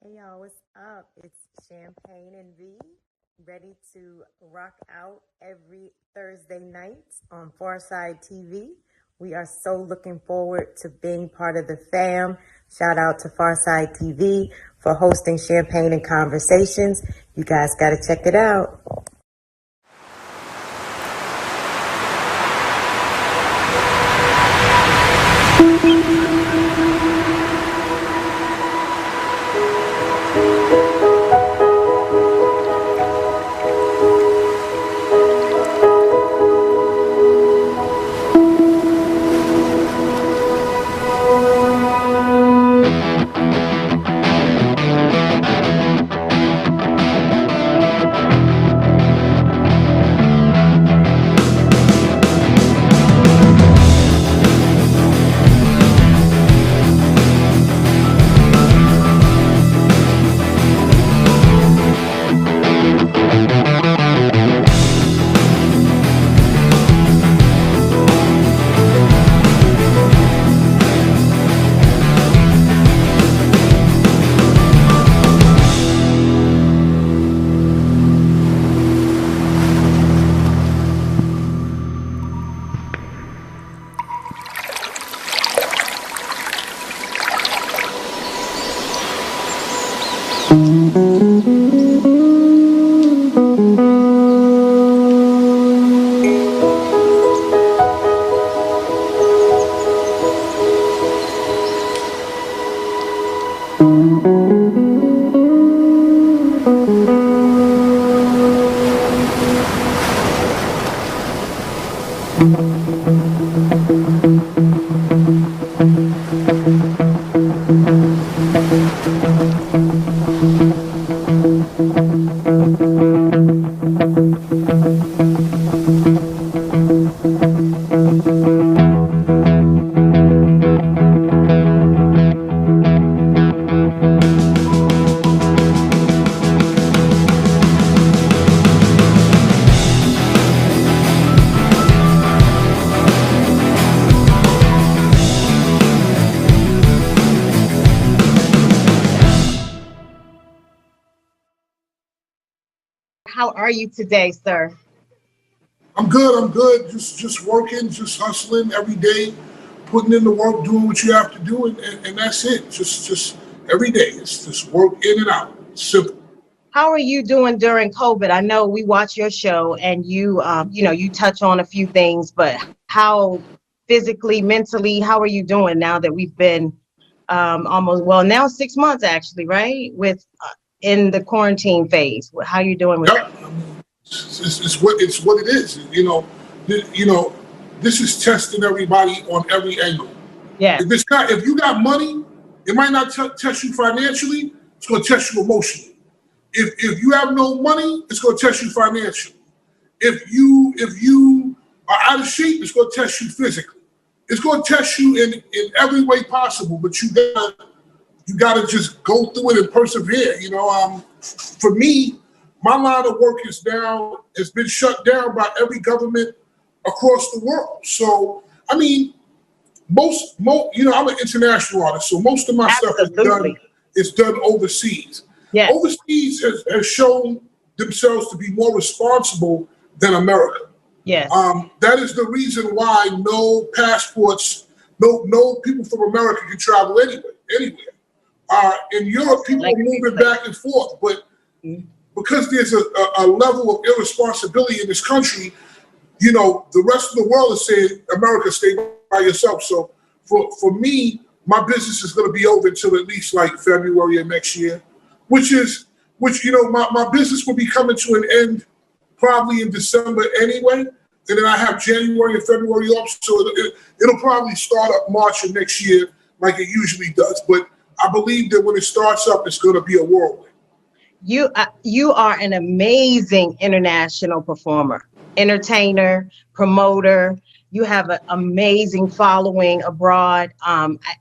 Hey y'all, what's up? It's Champagne and V, ready to rock out every Thursday night on Pharcyde TV. We are so looking forward to being part of the fam. Shout out to Pharcyde TV for hosting Champagne and Conversations. You guys got to check it out. How are you today, sir? I'm good. I'm good. Just working, just hustling every day, putting in the work, doing what you have to do, and that's it. Just every day. It's just work in and out. Simple. How are you doing during COVID? I know we watch your show and you touch on a few things, but how physically, mentally, how are you doing now that we've been now 6 months actually, right? With in the quarantine phase. How you doing with Yep. that? It's what it is. This is testing everybody on every angle. Yes. If you got money, it might not test you financially. It's going to test you emotionally. If you have no money, it's going to test you financially. If you are out of shape, it's going to test you physically. It's going to test you in every way possible. But you gotta just go through it and persevere. For me, my line of work has been shut down by every government across the world. So I mean, I'm an international artist, so most of my stuff is done overseas. Yes. Overseas has shown themselves to be more responsible than America. Yes. That is the reason why no passports, no people from America can travel anywhere. In Europe, people are moving back and forth, but because there's a level of irresponsibility in this country, the rest of the world is saying, America, stay by yourself. So for me, my business is going to be over until at least like February of next year, which my business will be coming to an end probably in December anyway. And then I have January and February off. So it'll probably start up March of next year like it usually does. But I believe that when it starts up, it's going to be a whirlwind. You are an amazing international performer, entertainer, promoter. You have an amazing following abroad.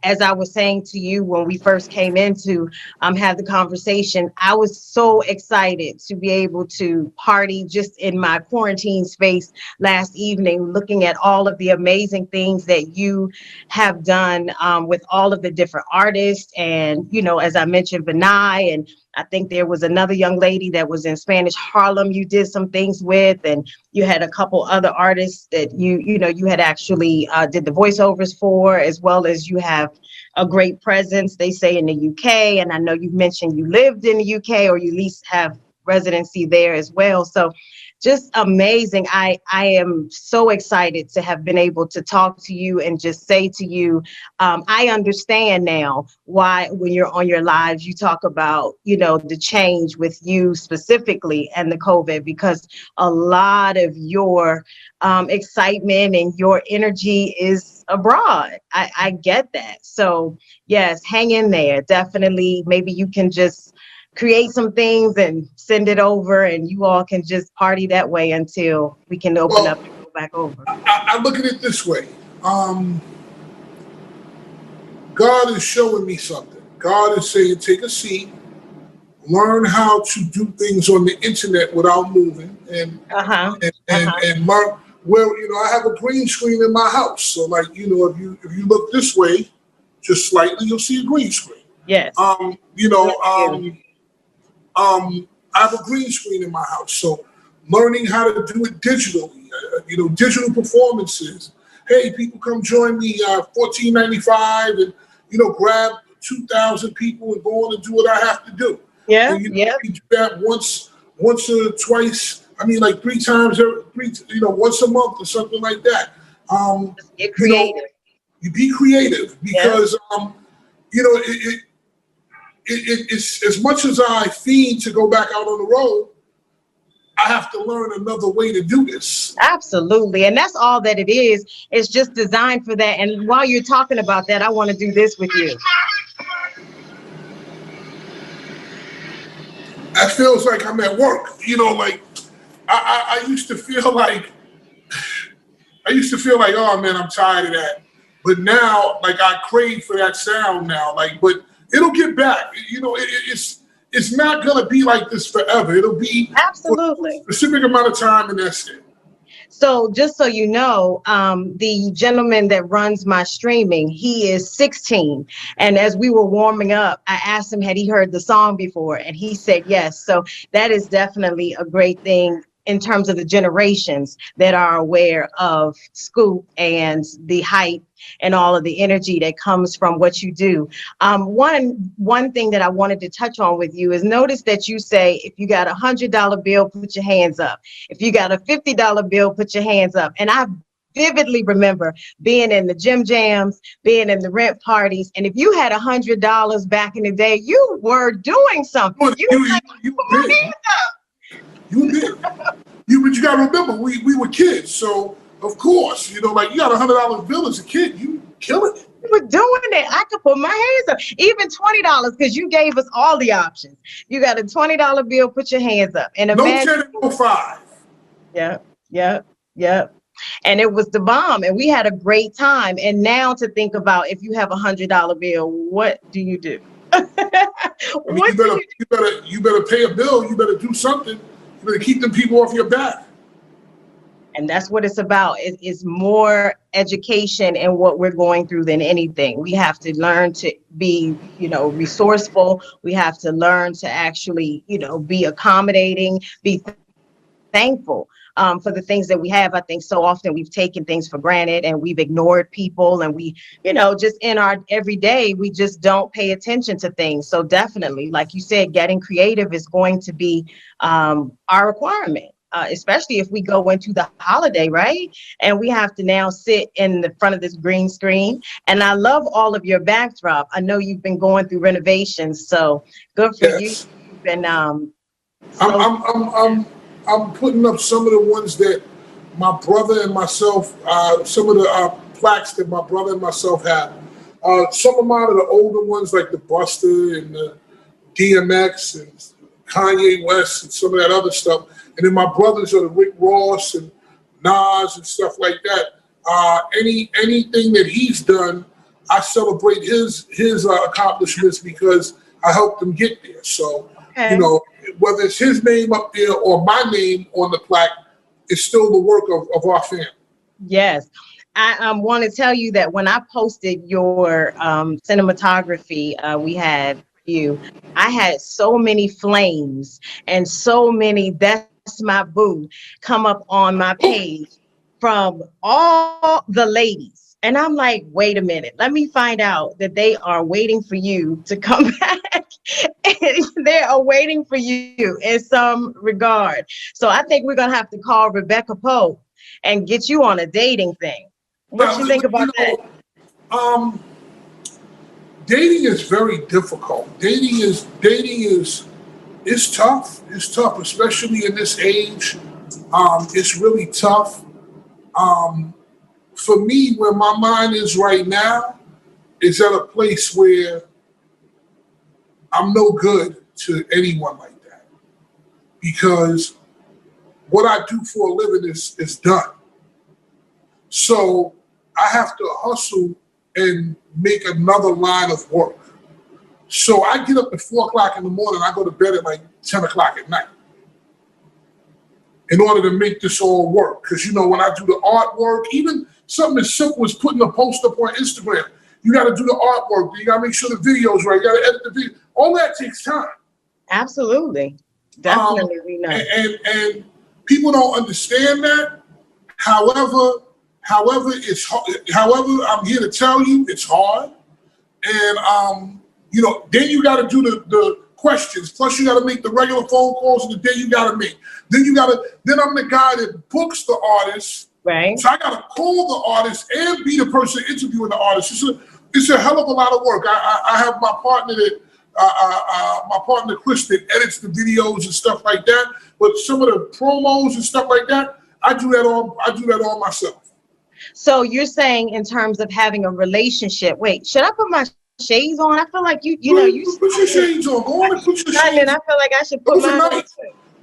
As I was saying to you when we first came into have the conversation, I was so excited to be able to party just in my quarantine space last evening, looking at all of the amazing things that you have done with all of the different artists. And, you know, as I mentioned, Benai, and I think there was another young lady that was in Spanish Harlem you did some things with, and you had a couple other artists that you had actually did the voiceovers for, as well as you have a great presence, they say, in the UK. And I know you've mentioned you lived in the UK, or you at least have residency there as well. So just amazing. I am so excited to have been able to talk to you and just say to you, I understand now why when you're on your lives, you talk about, you know, the change with you specifically and the COVID, because a lot of your excitement and your energy is abroad. I get that. So yes, hang in there. Definitely. Maybe you can just create some things and send it over, and you all can just party that way until we can open up and go back over. I look at it this way. God is showing me something. God is saying, take a seat, learn how to do things on the internet without moving, and learn. Well, you know, I have a green screen in my house, so like, you know, if you look this way, just slightly, you'll see a green screen. Yes. I have a green screen in my house, so learning how to do it digitally, you know, digital performances. Hey, people, come join me, $14.95, and you know, grab 2,000 people and go on and do what I have to do. Yeah, and, you do that once or twice. I mean, like three times, once a month or something like that. Get creative. You be creative, because you know, it's as much as I fiend to go back out on the road, I have to learn another way to do this. Absolutely. And that's all that it is. It's just designed for that. And while you're talking about that, I want to do this with you. That feels like I'm at work. You know, like I used to feel like, oh man, I'm tired of that. But now, like, I crave for that sound now. Like, but it'll get back. You know, it's not gonna be like this forever. It'll be absolutely for a specific amount of time, and that's it. So just so you know, the gentleman that runs my streaming, he is 16. And as we were warming up, I asked him, had he heard the song before? And he said yes. So that is definitely a great thing in terms of the generations that are aware of Scoop and the hype and all of the energy that comes from what you do. One thing that I wanted to touch on with you is notice that you say, if you got $100 bill, put your hands up. If you got a $50 bill, put your hands up. And I vividly remember being in the gym jams, being in the rent parties. And if you had $100 back in the day, you were doing something. You put my hands up. You did. But you got to remember, we were kids. So, of course, you know, like, you got $100 bill as a kid, you killing it. You were doing it. I could put my hands up. Even $20, because you gave us all the options. You got a $20 bill, put your hands up. And no 10 and no 5. Yeah. And it was the bomb. And we had a great time. And now to think about, if you have $100 bill, what do you do? You better pay a bill. You better do something. You better keep them people off your back. And that's what it's about. It's more education and what we're going through than anything. We have to learn to be, resourceful. We have to learn to actually, be accommodating, be thankful for the things that we have. I think so often we've taken things for granted and we've ignored people, and we, just in our everyday, we just don't pay attention to things. So definitely, like you said, getting creative is going to be our requirement. Especially if we go into the holiday, right? And we have to now sit in the front of this green screen. And I love all of your backdrop. I know you've been going through renovations, so good for you. You've been I'm putting up some of the ones that my brother and myself, some of the plaques that my brother and myself have. Some of mine are the older ones, like the Buster and the DMX and Kanye West and some of that other stuff. And then my brothers are the Rick Ross and Nas and stuff like that. Anything that he's done, I celebrate his accomplishments because I helped him get there. So, Okay. whether it's his name up there or my name on the plaque, it's still the work of our family. Yes. I want to tell you that when I posted your cinematography we had for you, I had so many flames and so many "that's my boo" come up on my page from all the ladies. And I'm like, wait a minute, let me find out that they are waiting for you to come back. They are waiting for you in some regard. So I think we're going to have to call Rebecca Pope and get you on a dating thing. What you think about that? Dating is very difficult. Dating is it's tough. It's tough, especially in this age. It's really tough. For me, where my mind is right now is at a place where I'm no good to anyone like that, because what I do for a living is done. So I have to hustle and make another line of work. So I get up at 4 o'clock in the morning. I go to bed at like 10 o'clock at night in order to make this all work. Because, when I do the artwork, even something as simple as putting a post up on Instagram, you got to do the artwork. You got to make sure the video's right. You got to edit the video. All that takes time. Absolutely. Definitely. We know. And people don't understand that. However, it's however, I'm here to tell you it's hard. And then you got to do the questions. Plus, you got to make the regular phone calls of the day you got to make. Then I'm the guy that books the artist. Right. So I got to call the artist and be the person interviewing the artist. It's a hell of a lot of work. I have my partner Chris that edits the videos and stuff like that. But some of the promos and stuff like that, I do that all myself. So you're saying in terms of having a relationship. Wait, should I put my shades on? I feel like you put your shades on. Go on and put your shades on. I feel like I should put mine on.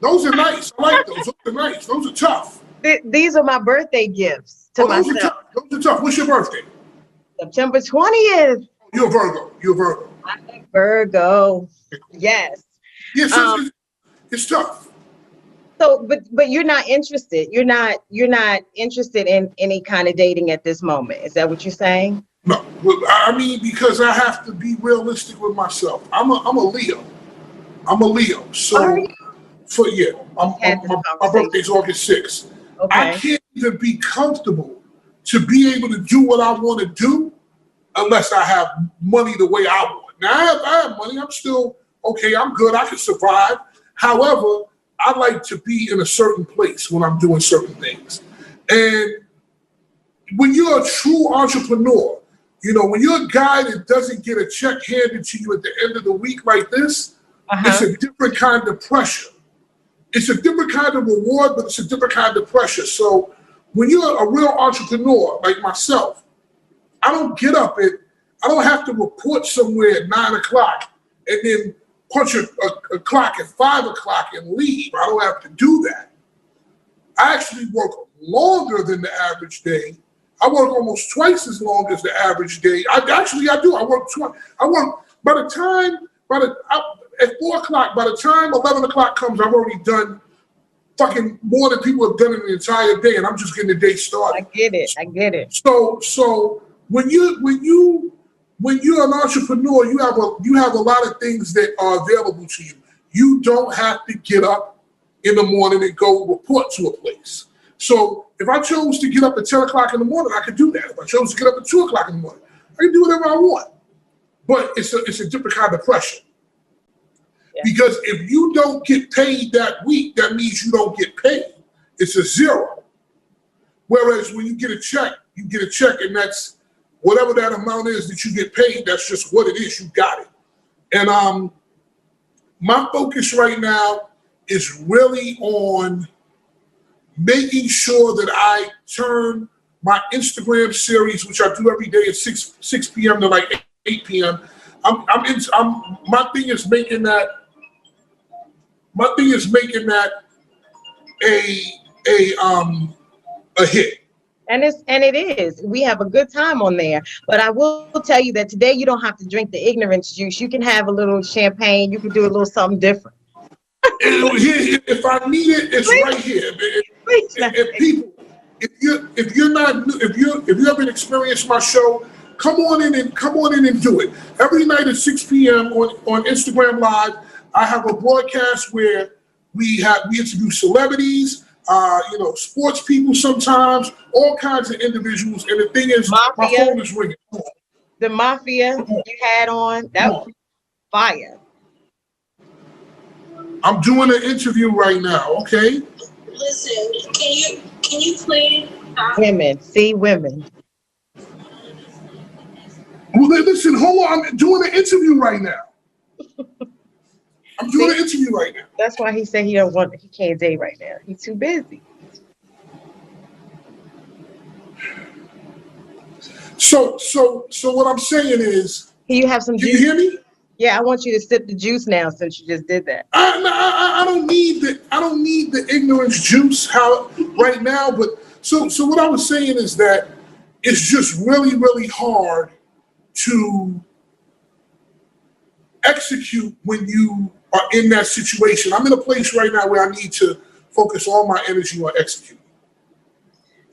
Those are nice. I like those. Those are nice. Those are tough. These are my birthday gifts to myself. Those are tough. What's your birthday? September 20th. You're a Virgo. I'm a Virgo. Yes. Yes, it's tough. So, but you're not interested. You're not interested in any kind of dating at this moment. Is that what you're saying? No, I mean, because I have to be realistic with myself. I'm a Leo. So my birthday's August 6th. Okay. I can't even be comfortable to be able to do what I want to do unless I have money the way I want. Now I have money. I'm still okay. I'm good. I can survive. However, I like to be in a certain place when I'm doing certain things. And when you're a true entrepreneur, when you're a guy that doesn't get a check handed to you at the end of the week like this, It's a different kind of pressure. It's a different kind of reward, but it's a different kind of pressure. So when you're a real entrepreneur like myself, I don't have to report somewhere at 9 o'clock and then punch a clock at 5 o'clock and leave. I don't have to do that. I actually work longer than the average day. I work almost twice as long as the average day. I do. I work at 4 o'clock, by the time 11 o'clock comes, I've already done fucking more than people have done in the entire day, and I'm just getting the day started. I get it. So when you're an entrepreneur, you have a lot of things that are available to you. You don't have to get up in the morning and go report to a place. So if I chose to get up at 10 o'clock in the morning, I could do that. If I chose to get up at 2 o'clock in the morning, I can do whatever I want. But it's a different kind of pressure. Yeah. Because if you don't get paid that week, that means you don't get paid. It's a zero. Whereas when you get a check, and that's whatever that amount is that you get paid, that's just what it is. You got it. And my focus right now is really on making sure that I turn my Instagram series, which I do every day at 6 p.m. to like 8 p.m. My thing is making that a hit. And it is. We have a good time on there. But I will tell you that today you don't have to drink the ignorance juice. You can have a little champagne. You can do a little something different. If I need it, it's right here. Please. If people, if you haven't experienced my show, come on in and do it. Every night at 6 p.m. on Instagram Live, I have a broadcast where we interview celebrities, sports people sometimes, all kinds of individuals. And the thing is, Mafia. my phone is ringing. The Mafia you had on, that was fire. I'm doing an interview right now, okay? Listen, can you please? Women, see women. Well, listen, hold on. I'm doing an interview right now. I'm doing an interview right now. That's why he said he can't date right now. He's too busy. So what I'm saying is, Can you have some can juice? you hear me? Yeah, I want you to sip the juice now since you just did that. I don't need the ignorance juice right now. But so what I was saying is that it's just really, really hard to execute when you are in that situation. I'm in a place right now where I need to focus all my energy on executing.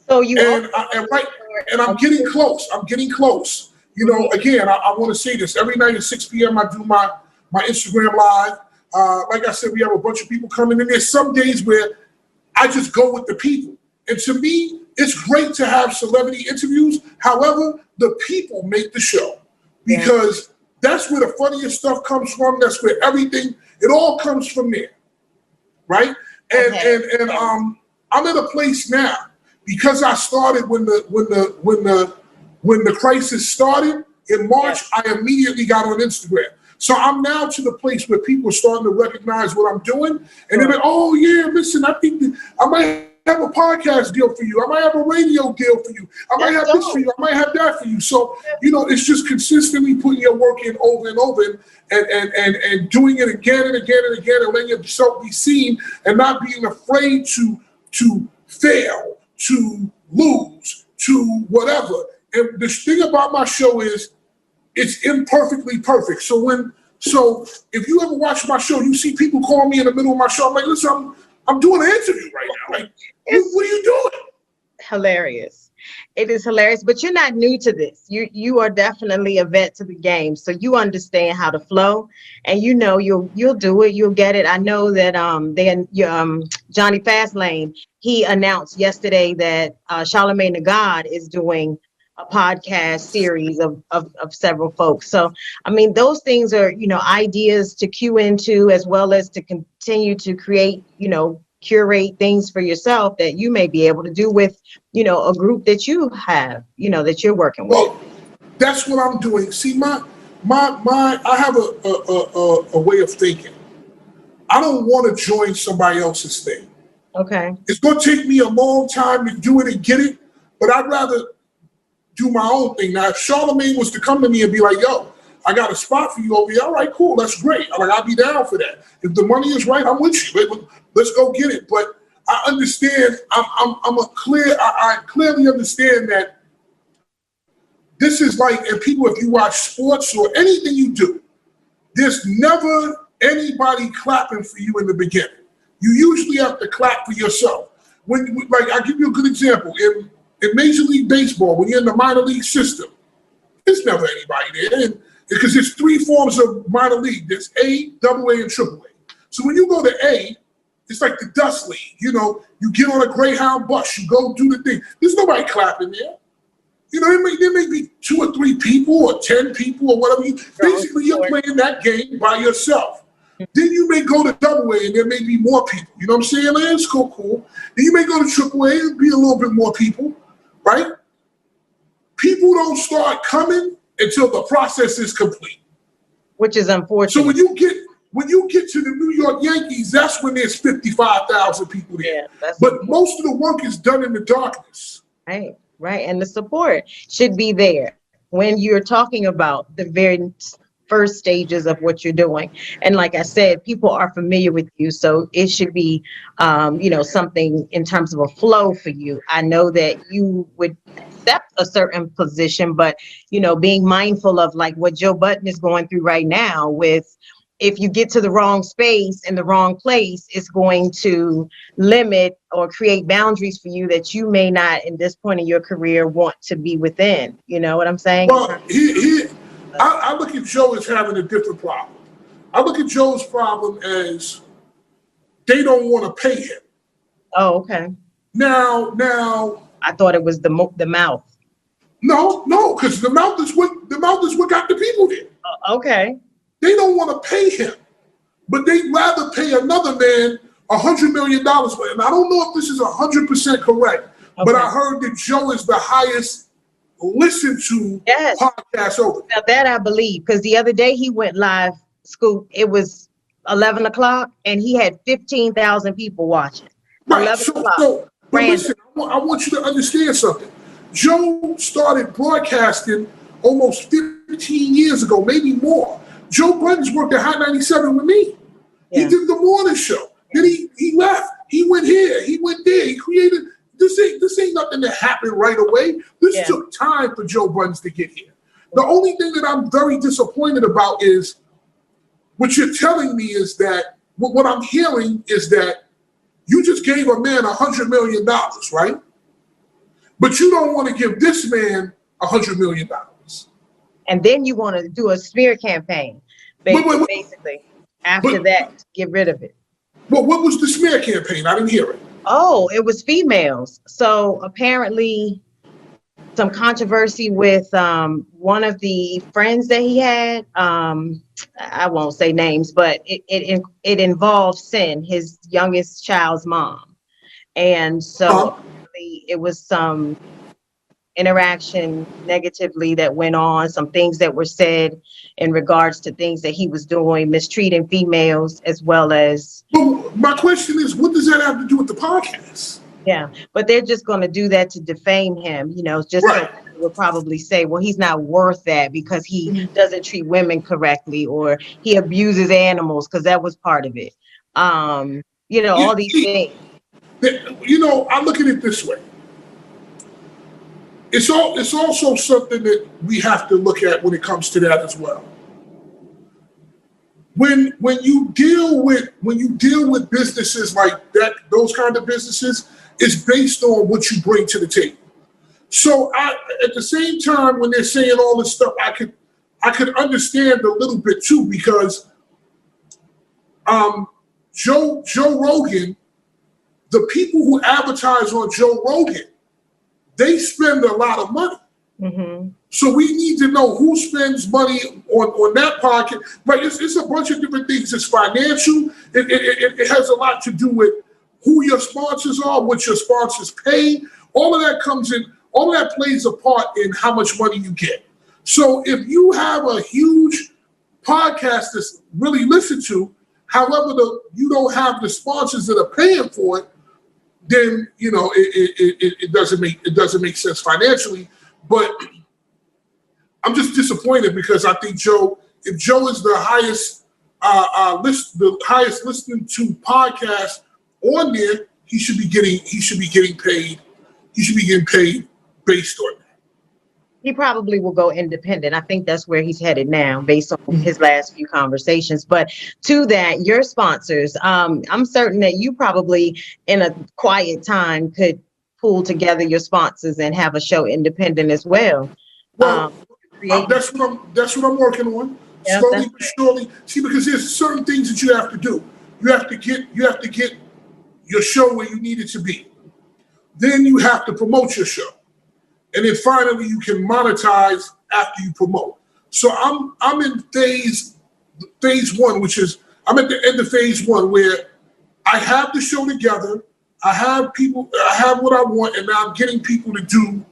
So you And I'm getting close. I'm getting close. Again, I want to say this. Every night at 6 p.m. I do my Instagram Live. Like I said, we have a bunch of people coming in. There's some days where I just go with the people. And to me, it's great to have celebrity interviews. However, the people make the show because that's where the funniest stuff comes from. That's where it all comes from there, right? And I'm at a place now because I started when the crisis started in March. I immediately got on Instagram. So I'm now to the place where people are starting to recognize what I'm doing. And they're like, oh, yeah, listen, I think I might have a podcast deal for you. I might have a radio deal for you. I might have this for you. I might have that for you. So, it's just consistently putting your work in over and over and doing it again and again and again and letting yourself be seen and not being afraid to fail, to lose, to whatever. And the thing about my show is it's imperfectly perfect. So if you ever watch my show, you see people call me in the middle of my show. I'm like, listen, I'm doing an interview right now. Like, what are you doing? Hilarious. It is hilarious, but you're not new to this. You are definitely a vet to the game, so you understand how to flow, and you'll do it. You'll get it. I know that Johnny Fastlane, he announced yesterday that Charlamagne the God is doing a podcast series of several folks. So, I mean, those things are, ideas to cue into as well as to continue to create, curate things for yourself that you may be able to do with, a group that you have, that you're working with. Well, that's what I'm doing. See, I have a way of thinking. I don't want to join somebody else's thing. Okay. It's going to take me a long time to do it and get it, but I'd rather do my own thing. Now, if Charlamagne was to come to me and be like, yo, I got a spot for you over here. All right, cool. That's great. I'll be down for that. If the money is right, I'm with you. Let's go get it. But I understand. I clearly understand that this is like, and people, if you watch sports or anything you do, there's never anybody clapping for you in the beginning. You usually have to clap for yourself. I'll give you a good example. In Major League Baseball, when you're in the minor league system, there's never anybody there. Because there's three forms of minor league. There's A, AA, and AAA. So when you go to A, it's like the dust league. You get on a Greyhound bus, you go do the thing. There's nobody clapping there. There may be 2 or 3 people or 10 people or whatever. Basically, you're playing that game by yourself. Then you may go to AA and there may be more people. You know what I'm saying? It's cool. Then you may go to AAA and be a little bit more people, right? People don't start coming until the process is complete. Which is unfortunate. So when you get to the New York Yankees, that's when there's 55,000 people there. Yeah, but most of the work is done in the darkness. Right. And the support should be there. When you're talking about the very first stages of what you're doing. And like I said, people are familiar with you, so it should be, something in terms of a flow for you. I know that you would accept a certain position, but, being mindful of like what Joe Budden is going through right now with, if you get to the wrong space in the wrong place, it's going to limit or create boundaries for you that you may not, in this point in your career, want to be within. You know what I'm saying? Well, I look at Joe as having a different problem. I look at Joe's problem as they don't want to pay him. Oh, okay. Now, I thought it was the mouth. No, because the mouth is what got the people there. Okay. They don't want to pay him, but they'd rather pay another man $100 million. And I don't know if this is 100% correct, but I heard that Joe is the highest listened to podcast over. Now that I believe, because the other day he went live, Scoop. It was 11 o'clock, and he had 15,000 people watching. Right. 11 o'clock. But listen, I want you to understand something. Joe started broadcasting almost 15 years ago, maybe more. Joe Budden's worked at Hot 97 with me. Yeah. He did the morning show. Then he left. He went here. He went there. He created this. Ain't nothing that happened right away. This took time for Joe Budden to get here. The only thing that I'm very disappointed about is what you're telling me is that what I'm hearing is that you just gave a man $100 million, right? But you don't want to give this man $100 million. And then you want to do a smear campaign, basically. After that, get rid of it. Well, what was the smear campaign? I didn't hear it. Oh, it was females. So apparently some controversy with one of the friends that he had. I won't say names, but it involved Sin, his youngest child's mom. And so it was some interaction negatively that went on, some things that were said in regards to things that he was doing, mistreating females, as well as. Well, my question is, what does that have to do with the podcast? Yeah, but they're just going to do that to defame him, just so we'll probably say, well, he's not worth that because he doesn't treat women correctly, or he abuses animals, because that was part of it. All these things. I look at it this way. It's also something that we have to look at when it comes to that as well. When you deal with businesses like that, those kind of businesses, it's based on what you bring to the table. So at the same time, when they're saying all this stuff, I could understand a little bit too, because Joe Rogan, the people who advertise on Joe Rogan, they spend a lot of money. Mm-hmm. So we need to know who spends money on that pocket. Right? It's a bunch of different things. It's financial. It has a lot to do with who your sponsors are, what your sponsors pay. All of that comes in. All of that plays a part in how much money you get. So if you have a huge podcast that's really listened to, however, you don't have the sponsors that are paying for it, then it doesn't make sense financially. But I'm just disappointed because I think if Joe is the highest listening to podcast on there, he should be getting paid. He should be getting paid based on that. He probably will go independent. I think that's where he's headed now, based on his last few conversations. But to that, your sponsors, I'm certain that you probably, in a quiet time, could pull together your sponsors and have a show independent as well. Well, that's what I'm working on. Yeah, slowly but surely. See, because there's certain things that you have to do. You have to get your show where you need it to be. Then you have to promote your show. And then finally, you can monetize after you promote. So I'm in phase one, which is I'm at the end of phase one, where I have the show together. I have what I want, and now I'm getting people to do.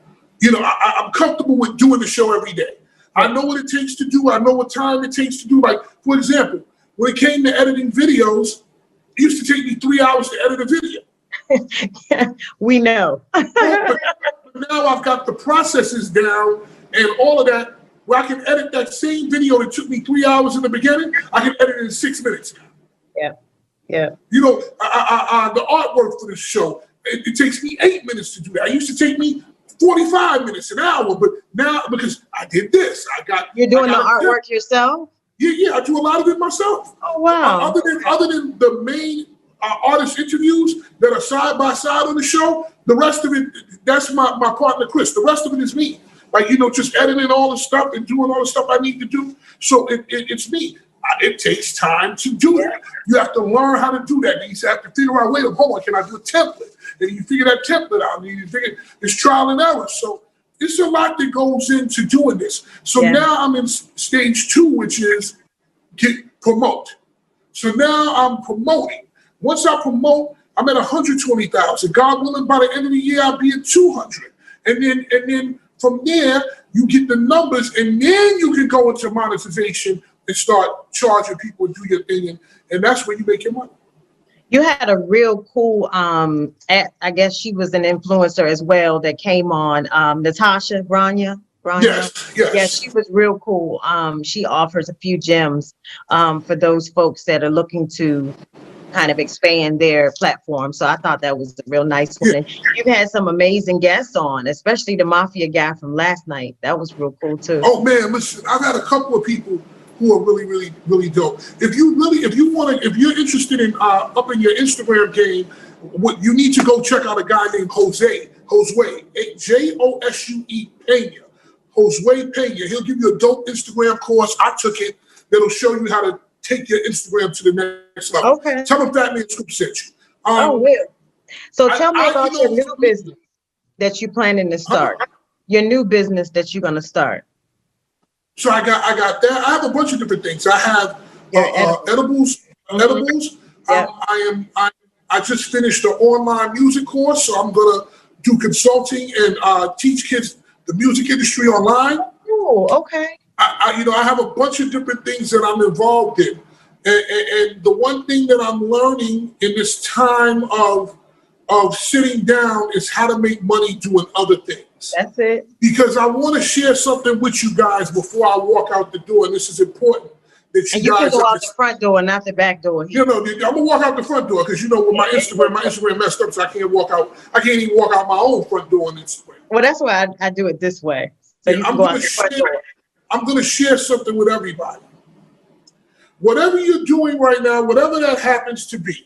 I'm comfortable with doing the show every day. I know what it takes to do. I know what time it takes to do. Like, for example, when it came to editing videos, it used to take me 3 hours to edit a video. We know. But now I've got the processes down and all of that. where I can edit that same video that took me 3 hours in the beginning, I can edit it in 6 minutes. Yeah. Yeah. You know, the artwork for this show, it takes me 8 minutes to do that. It used to take me 45 minutes, an hour, but now because I did this, You're doing the artwork yourself? Yeah, I do a lot of it myself. Oh wow! Other than the main artist interviews that are side by side on the show, the rest of it, that's my partner Chris. The rest of it is me. Like, you know, just editing all the stuff and doing all the stuff I need to do. So it's me. It takes time to do that. You have to learn how to do that. You have to figure out, wait, hold on, can I do a template? And you figure that template out. And you figure it's trial and error. So it's a lot that goes into doing this. So now I'm in stage 2, which is promote. So now I'm promoting. Once I promote, I'm at 120,000. God willing, by the end of the year, I'll be at 200. And then from there, you get the numbers, and then you can go into monetization and start charging people and do your thing, and that's where you make your money. You had a real cool, I guess she was an influencer as well that came on, Natasha Grania. Yes. Yeah, she was real cool. She offers a few gems for those folks that are looking to kind of expand their platform. So I thought that was a real nice one. And you've had some amazing guests on, especially the Mafia guy from last night. That was real cool too. Oh man, listen, I've had a couple of people who are really, really, really dope. If you're interested in upping your Instagram game, what you need to go check out a guy named Josue, Josue Pena. Josue Pena. He'll give you a dope Instagram course. I took it. That'll show you how to take your Instagram to the next level. Okay. Tell them FATMAN Scoop sent you. Will. So tell me about your new business that you're planning to start. Your new business that you're gonna start. So I got that. I have a bunch of different things. I have edibles. Yep. I just finished an online music course, so I'm gonna do consulting and teach kids the music industry online. Oh, okay. I have a bunch of different things that I'm involved in, and the one thing that I'm learning in this time of sitting down is how to make money doing other things. That's it. Because I want to share something with you guys before I walk out the door, and this is important. That you guys can go out the front door, not the back door. You know, I'm gonna walk out the front door because with my Instagram messed up, so I can't even walk out my own front door on Instagram. Well, that's why I do it this way. So you can go out the front door. I'm going to share something with everybody. Whatever you're doing right now, whatever that happens to be,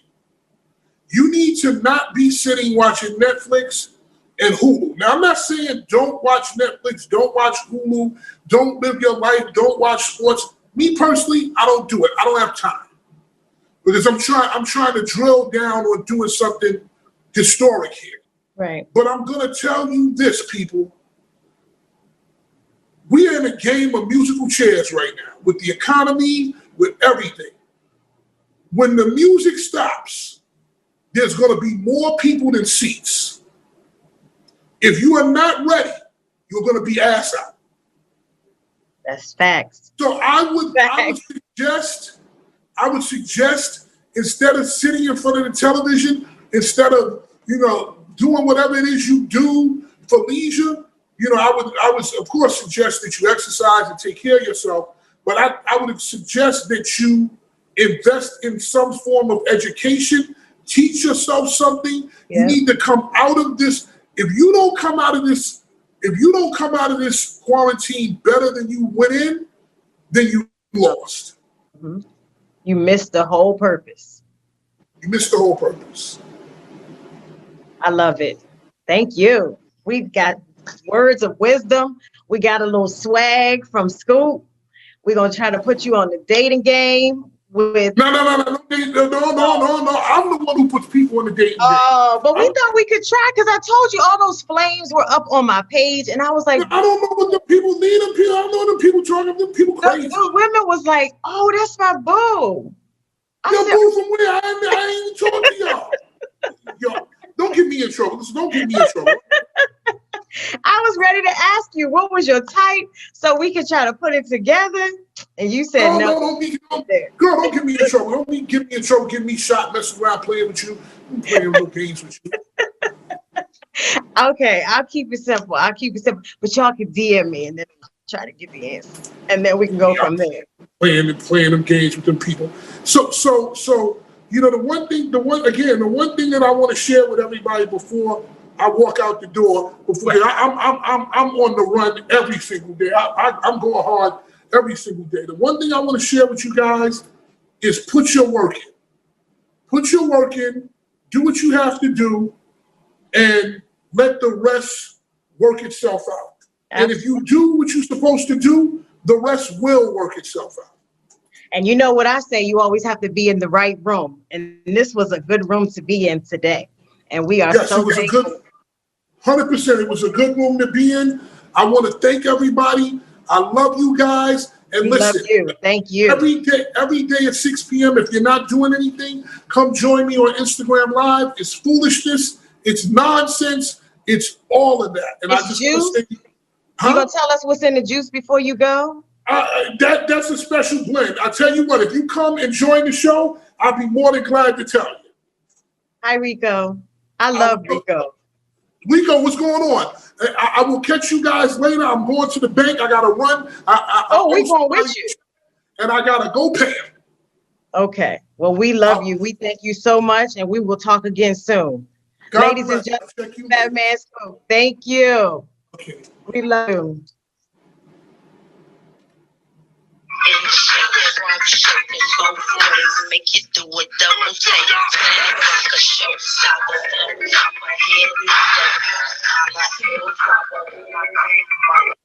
you need to not be sitting watching Netflix and Hulu. Now, I'm not saying don't watch Netflix, don't watch Hulu, don't live your life, don't watch sports. Me personally, I don't do it. I don't have time because I'm trying to drill down on doing something historic here. Right. But I'm going to tell you this, people. We are in a game of musical chairs right now with the economy, with everything. When the music stops, there's going to be more people than seats. If you are not ready, you're going to be ass out. That's facts. So I would suggest instead of sitting in front of the television, instead of doing whatever it is you do for leisure. I would of course suggest that you exercise and take care of yourself, but I would suggest that you invest in some form of education, teach yourself something. Yeah. You need to come out of this. If you don't come out of this quarantine better than you went in, then you lost. Mm-hmm. You missed the whole purpose. I love it. Thank you. We've got words of wisdom. We got a little swag from Scoop. We're gonna try to put you on the dating game with. No. I'm the one who puts people on the dating game. Oh, but we thought we could try because I told you all those flames were up on my page, and I was like, I don't know what the people need. I don't know the people talking. Them people crazy. The women was like, "Oh, that's my boo." Boo from where? I ain't even talking to y'all. Yo, don't get me in trouble. Don't get me in trouble. I was ready to ask you what was your type so we could try to put it together, and you said no. Girl, don't get me in trouble. Don't get me in trouble. Get me shot, messing around, playing with you. I'm playing little games with you. Okay, I'll keep it simple. But y'all can DM me and then try to get the answer, and then we can go from there. Playing them games with them people. So you know, the one thing that I want to share with everybody before I walk out the door, I'm on the run every single day. I'm going hard every single day. The one thing I want to share with you guys is put your work in. Put your work in, do what you have to do, and let the rest work itself out. And if you do what you're supposed to do, the rest will work itself out. And you know what I say, you always have to be in the right room. And this was a good room to be in today. And we are so thankful. 100%. It was a good room to be in. I want to thank everybody. I love you guys. And listen, love you. Thank you. Every day at 6 p.m., if you're not doing anything, come join me on Instagram Live. It's foolishness. It's nonsense. It's all of that. And it's I just juice. want to say, you gonna tell us what's in the juice before you go? That's a special blend. I tell you what, if you come and join the show, I'll be more than glad to tell you. Hi, Rico. I love Rico. Rico, what's going on? I will catch you guys later. I'm going to the bank. I got to run. We're going with you. And I got to go pay him. Okay. Well, we love you. We thank you so much, and we will talk again soon. Ladies and gentlemen, FATMAN spoke. Thank you. Okay. We love you. And shake both ways, make you do a double take. Like a showstopper, on my head, I'm a heel dropper.